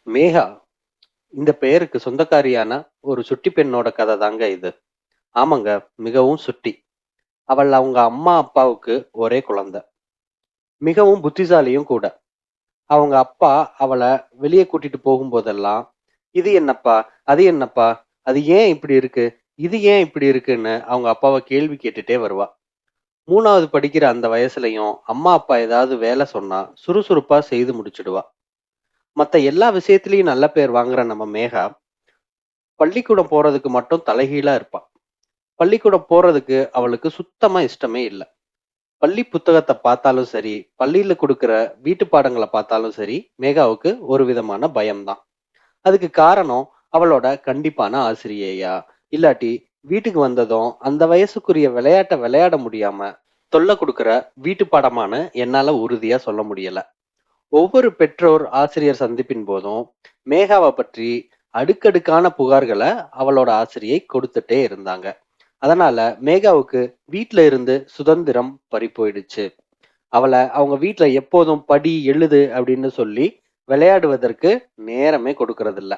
மேகா இந்த பெயருக்கு சொந்தக்காரியான ஒரு சுட்டி பெண்ணோட கதை தாங்க இது. ஆமாங்க, மிகவும் சுட்டி. அவள் அவங்க அம்மா அப்பாவுக்கு ஒரே குழந்தை. மிகவும் புத்திசாலியும் கூட. அவங்க அப்பா அவள வெளியே கூட்டிட்டு போகும்போதெல்லாம், இது என்னப்பா, அது என்னப்பா, அது ஏன் இப்படி இருக்கு, இது ஏன் இப்படி இருக்குன்னு அவங்க அப்பாவை கேள்வி கேட்டுட்டே வருவா. 3வது படிக்கிற அந்த வயசுலயும் அம்மா அப்பா ஏதாவது வேலை சொன்னா சுறுசுறுப்பா செய்து முடிச்சிடுவா. மத்த எல்லா விஷயத்திலயும் நல்ல பேர் வாங்குற நம்ம மேகா, பள்ளிக்கூடம் போறதுக்கு மட்டும் தலைகீழா இருப்பா. பள்ளிக்கூடம் போறதுக்கு அவளுக்கு சுத்தமா இஷ்டமே இல்ல. பள்ளி புத்தகத்த பார்த்தாலும் சரி, பள்ளியில குடுக்கிற வீட்டு பாடங்கள பார்த்தாலும் சரி, மேகாவுக்கு ஒரு விதமான பயம்தான். அதுக்கு காரணம் அவளோட கண்டிப்பான ஆசிரியையா, இல்லாட்டி வீட்டுக்கு வந்ததும் அந்த வயசுக்குரிய விளையாட்ட விளையாட முடியாம தொல்ல குடுக்கிற வீட்டு பாடமான்னு என்னால உறுதியா சொல்ல முடியல. ஒவ்வொரு பெற்றோர் ஆசிரியர் சந்திப்பின் போதும் மேகாவ பற்றி அடுக்கடுக்கான புகார்கள அவளோட ஆசிரியை கொடுத்துட்டே இருந்தாங்க. அதனால மேகாவுக்கு வீட்ல இருந்து சுதந்திரம் பறி போயிடுச்சு. அவள அவங்க வீட்ல எப்போதும் படி, எழுது அப்படின்னு சொல்லி விளையாடுவதற்கு நேரமே கொடுக்கறதில்ல.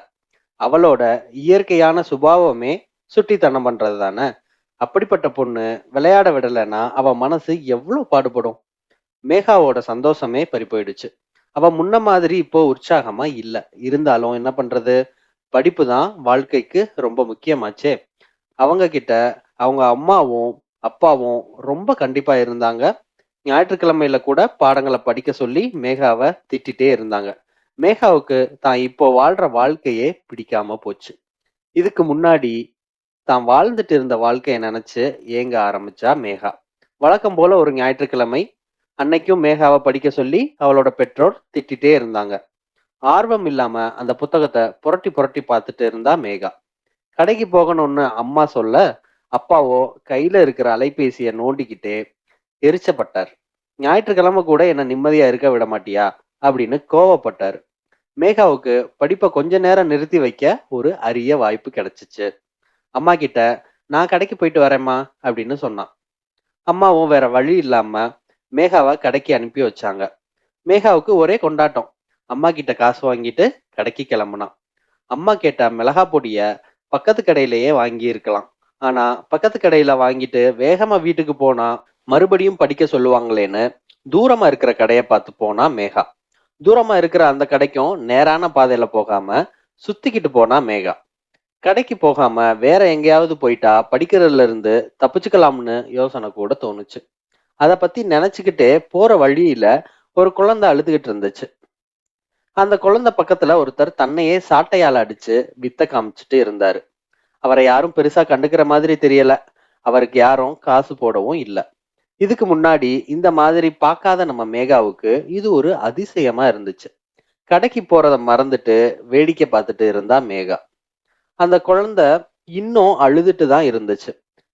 அவளோட இயற்கையான சுபாவமே சுட்டித்தனம் பண்றது தானே. அப்படிப்பட்ட பொண்ணு விளையாட விடலைன்னா அவ மனசு எவ்வளவு பாடுபடும். மேகாவோட சந்தோஷமே பறி போயிடுச்சு. அவ முன்ன மாதிரி இப்போ உற்சாகமா இல்ல. இருந்தாலும் என்ன பண்றது? படிப்பு தான் வாழ்க்கைக்கு ரொம்ப முக்கியமாச்சே. அவங்க கிட்ட அவங்க அம்மாவும் அப்பாவும் ரொம்ப கண்டிப்பா இருந்தாங்க. ஞாயிற்றுக்கிழமையில கூட பாடங்களை படிக்க சொல்லி மேகாவை திட்டிட்டே இருந்தாங்க. மேகாவுக்கு தான் இப்போ வாழ்ற வாழ்க்கையே பிடிக்காம போச்சு. இதுக்கு முன்னாடி தான் வாழ்ந்துட்டு இருந்த வாழ்க்கைய நினைச்சு ஏங்க ஆரம்பிச்சா மேகா. வழக்கம் போல ஒரு ஞாயிற்றுக்கிழமை அன்னைக்கும் மேகாவை படிக்க சொல்லி அவளோட பெற்றோர் திட்டிட்டே இருந்தாங்க. ஆர்வம் இல்லாம அந்த புத்தகத்தை புரட்டி புரட்டி பார்த்துட்டு இருந்தா மேகா. கடைக்கு போகணும்னு அம்மா சொல்ல, அப்பாவோ கையில இருக்கிற அலைபேசியை நோண்டிக்கிட்டே எரிச்சப்பட்டார். ஞாயிற்றுக்கிழமை கூட என்ன நிம்மதியா இருக்க விட மாட்டியா அப்படின்னு கோவப்பட்டார். மேகாவுக்கு படிப்பை கொஞ்ச நேரம் நிறுத்தி வைக்க ஒரு அரிய வாய்ப்பு கிடைச்சிச்சு. அம்மா கிட்ட நான் கடைக்கு போயிட்டு வரேம்மா அப்படின்னு சொன்னான். அம்மாவும் வேற வழி இல்லாம மேகாவை கடைக்கு அனுப்பி வச்சாங்க. மேகாவுக்கு ஒரே கொண்டாட்டம். அம்மா கிட்ட காசு வாங்கிட்டு கடைக்கு கிளம்புனான். அம்மா கேட்ட மிளகா பொடிய பக்கத்து கடையிலேயே வாங்கி இருக்கலாம். ஆனா பக்கத்து கடையில வாங்கிட்டு வேகமா வீட்டுக்கு போனா மறுபடியும் படிக்க சொல்லுவாங்களேன்னு தூரமா இருக்கிற கடையை பார்த்து போனா மேகா. தூரமா இருக்கிற அந்த கடைக்கும் நேரான பாதையில போகாம சுத்திக்கிட்டு போனா மேகா. கடைக்கு போகாம வேற எங்கேயாவது போயிட்டா படிக்கிறதுல இருந்து தப்பிச்சுக்கலாம்னு யோசனை கூட தோணுச்சு. அத பத்தி நினைச்சுக்கிட்டே போற வழியில ஒரு குழந்தை அழுதுகிட்டு இருந்துச்சு. அந்த குழந்தை பக்கத்துல ஒருத்தர் தன்னையே சாட்டையால அடிச்சு வித்த காமிச்சிட்டு இருந்தாரு. அவரை யாரும் பெருசா கண்டுக்கிற மாதிரி தெரியல. அவருக்கு யாரும் காசு போடவும் இல்ல. இதுக்கு முன்னாடி இந்த மாதிரி பார்க்காத நம்ம மேகாவுக்கு இது ஒரு அதிசயமா இருந்துச்சு. கடைக்கு போறத மறந்துட்டு வேடிக்கை பார்த்துட்டு இருந்தா மேகா. அந்த குழந்தை இன்னும் அழுதுட்டு தான் இருந்துச்சு.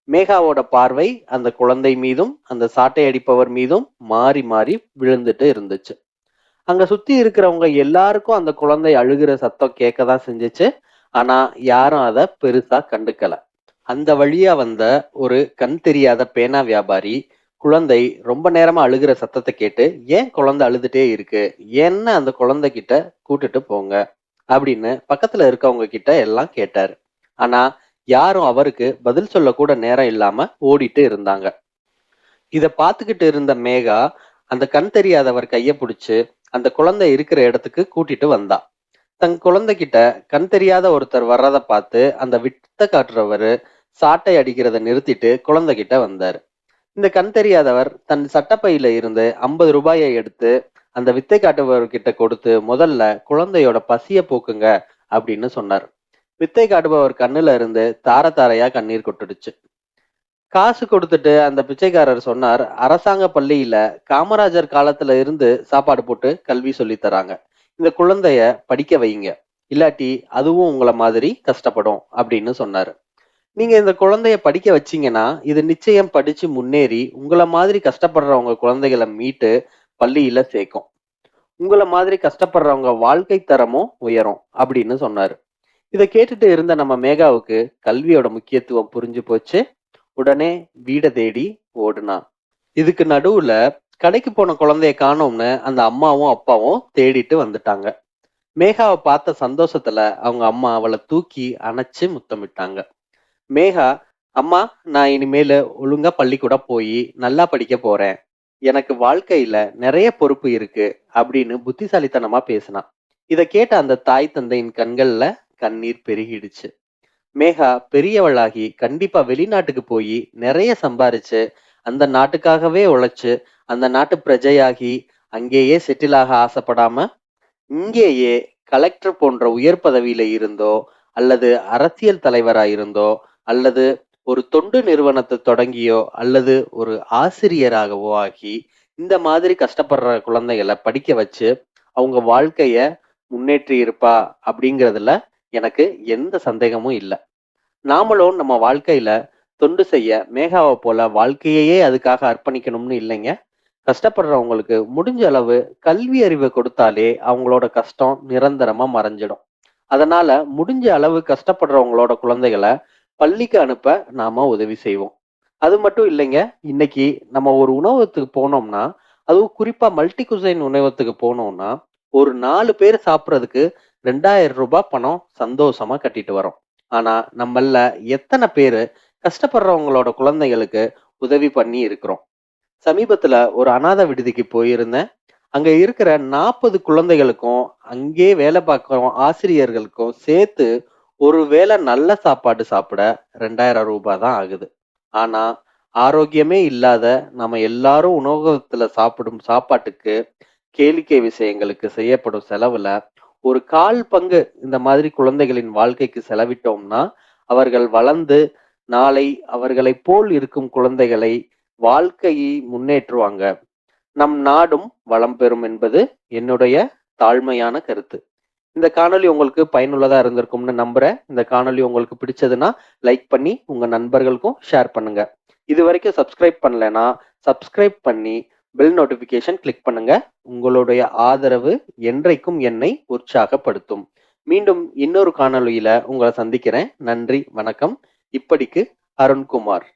மேகாவோட பார்வை அந்த குழந்தை மீதும் அந்த சாட்டை அடிப்பவர் மீதும் மாறி மாறி விழுந்துட்டு இருந்துச்சு. அங்க சுத்தி இருக்கிறவங்க எல்லாருக்கும் அந்த குழந்தை அழுகிற சத்தம் கேட்கதான் செஞ்சுச்சு. ஆனா யாரும் அத பெருசா கண்டுக்கல. அந்த வழியா வந்த ஒரு கண் தெரியாத பேனா வியாபாரி குழந்தை ரொம்ப நேரமா அழுகிற சத்தத்தை கேட்டு, ஏன் குழந்தை அழுதுட்டே இருக்கு, என்ன அந்த குழந்தை கிட்ட கூட்டிட்டு போங்க அப்படின்னு பக்கத்துல இருக்கவங்க கிட்ட எல்லாம் கேட்டாரு. ஆனா யாரும் அவருக்கு பதில் சொல்ல கூட நேரம் இல்லாம ஓடிட்டு இருந்தாங்க. இத பாத்துக்கிட்டு இருந்த மேகா அந்த கண் தெரியாதவர் கைய பிடிச்சு அந்த குழந்தை இருக்கிற இடத்துக்கு கூட்டிட்டு வந்தா. தன் குழந்தைகிட்ட கண் தெரியாத ஒருத்தர் வர்றத பார்த்து அந்த வித்த காட்டுறவரு சாட்டை அடிக்கிறத நிறுத்திட்டு குழந்தைகிட்ட வந்தாரு. இந்த கண் தெரியாதவர் தன் சட்டப்பையில இருந்து 50 ரூபாயை எடுத்து அந்த வித்தை காட்டுபவர்கிட்ட கொடுத்து, முதல்ல குழந்தையோட பசிய போக்குங்க அப்படின்னு சொன்னார். வித்தை காட்டுபவர் கண்ணுல இருந்து தார தாரையா கண்ணீர் கொட்டுடுச்சு. காசு கொடுத்துட்டு அந்த பிச்சைக்காரர் சொன்னார், அரசாங்க பள்ளியில காமராஜர் காலத்துல இருந்து சாப்பாடு போட்டு கல்வி சொல்லித் தராங்க. இந்த குழந்தைய படிக்க வைங்க, இல்லாட்டி அதுவும் உங்கள மாதிரி கஷ்டப்படும் அப்படின்னு சொன்னாரு. நீங்க இந்த குழந்தைய படிக்க வச்சீங்கன்னா இது நிச்சயம் படிச்சு முன்னேறி உங்கள மாதிரி கஷ்டப்படுறவங்க குழந்தைகளை மீட்டு பள்ளியில சேர்க்கும். உங்கள மாதிரி கஷ்டப்படுறவங்க வாழ்க்கை தரமும் உயரும் அப்படின்னு சொன்னாரு. இத கேட்டுட்டு இருந்த நம்ம மேகாவுக்கு கல்வியோட முக்கியத்துவம் புரிஞ்சு போச்சு. உடனே வீட தேடி ஓடுனா. இதுக்கு நடுவுல கடைக்கு போன குழந்தைய காணோம்னு அந்த அம்மாவும் அப்பாவும் தேடிட்டு வந்துட்டாங்க. மேகாவை பார்த்த சந்தோஷத்துல அவங்க அம்மா அவளை தூக்கி அணைச்சு முத்தமிட்டாங்க. மேகா, அம்மா, நான் இனிமேலு ஒழுங்கா பள்ளிக்கூடம் போய் நல்லா படிக்க போறேன். எனக்கு வாழ்க்கையில நிறைய பொறுப்பு இருக்கு அப்படின்னு புத்திசாலித்தனமா பேசினான். இத கேட்ட அந்த தாய் தந்தையின் கண்கள்ல கண்ணீர் பெருகிடுச்சு. மேகா பெரியவளாகி கண்டிப்பா வெளிநாட்டுக்கு போய் நிறைய சம்பாரிச்சு அந்த நாட்டுக்காகவே உழைச்சு அந்த நாட்டு பிரஜையாகி அங்கேயே செட்டில் ஆக ஆசைப்படாம இங்கேயே கலெக்டர் போன்ற உயர் பதவியில இருந்தோ அல்லது அரசியல் தலைவரா இருந்தோ அல்லது ஒரு தொண்டு நிறுவனத்தை தொடங்கியோ அல்லது ஒரு ஆசிரியராகவோ ஆகி இந்த மாதிரி கஷ்டப்படுற குழந்தைகளை படிக்க வச்சு அவங்க வாழ்க்கைய முன்னேற்றி இருப்பா அப்படிங்கிறதுல எனக்கு எந்த சந்தேகமும் இல்லை. நாமளும் நம்ம வாழ்க்கையில தொண்டு செய்ய மேகாவை போல வாழ்க்கையையே அதுக்காக அர்ப்பணிக்கணும்னு இல்லைங்க. கஷ்டப்படுறவங்களுக்கு முடிஞ்ச அளவு கல்வி அறிவை கொடுத்தாலே அவங்களோட கஷ்டம் நிரந்தரமா மறைஞ்சிடும். அதனால முடிஞ்ச அளவு கஷ்டப்படுறவங்களோட குழந்தைகளை பள்ளிக்கு அனுப்ப நாம உதவி செய்வோம். அது மட்டும் இல்லைங்க. இன்னைக்கு நம்ம ஒரு உணவகத்துக்கு போனோம்னா, அதுவும் குறிப்பா மல்டி குசைன் உணவகத்துக்கு போனோம்னா, ஒரு 4 பேர் சாப்பிடுறதுக்கு ரூ. 2000 பணம் சந்தோஷமா கட்டிட்டு வரோம். ஆனா நம்மள எத்தனை பேரு கஷ்டப்படுறவங்களோட குழந்தைகளுக்கு உதவி பண்ணி இருக்கிறோம்? சமீபத்துல ஒரு அனாதை விடுதிக்கு போயிருந்தேன். அங்க இருக்கிற 40 குழந்தைகளுக்கும், அங்கே வேலை பார்க்கிற ஆசிரியர்களுக்கும் சேர்த்து ஒரு வேளை நல்ல சாப்பாடு சாப்பிட ரூ. 2000 தான் ஆகுது. ஆனா, ஆரோக்கியமே இல்லாத நம்ம எல்லாரும் உணவகத்துல சாப்பிடும் சாப்பாட்டுக்கு, கேளிக்கை விஷயங்களுக்கு செய்யப்படும் செலவுல ஒரு 1/4 பங்கு இந்த மாதிரி குழந்தைகளின் வாழ்க்கைக்கு செலவிட்டோம்னா, அவர்கள் வளர்ந்து நாளை அவர்களைப் போல் இருக்கும் குழந்தைகளை வாழ்க்கையை முன்னேற்றுவாங்க. நம் நாடும் வளம் பெறும் என்பது என்னுடைய தாழ்மையான கருத்து. இந்த காணொளி உங்களுக்கு பயனுள்ளதா இருந்திருக்கும்னு நம்புறேன். இந்த காணொளி உங்களுக்கு பிடிச்சதுன்னா லைக் பண்ணி உங்க நண்பர்களுக்கும் ஷேர் பண்ணுங்க. இதுவரைக்கும் சப்ஸ்கிரைப் பண்ணலைன்னா சப்ஸ்கிரைப் பண்ணி பெல் நோட்டிபிகேஷன் கிளிக் பண்ணுங்க. உங்களுடைய ஆதரவு என்றைக்கும் என்னை உற்சாகப்படுத்தும். மீண்டும் இன்னொரு காணொளியில உங்களை சந்திக்கிறேன். நன்றி, வணக்கம். இப்படிக்கு அருண்குமார்.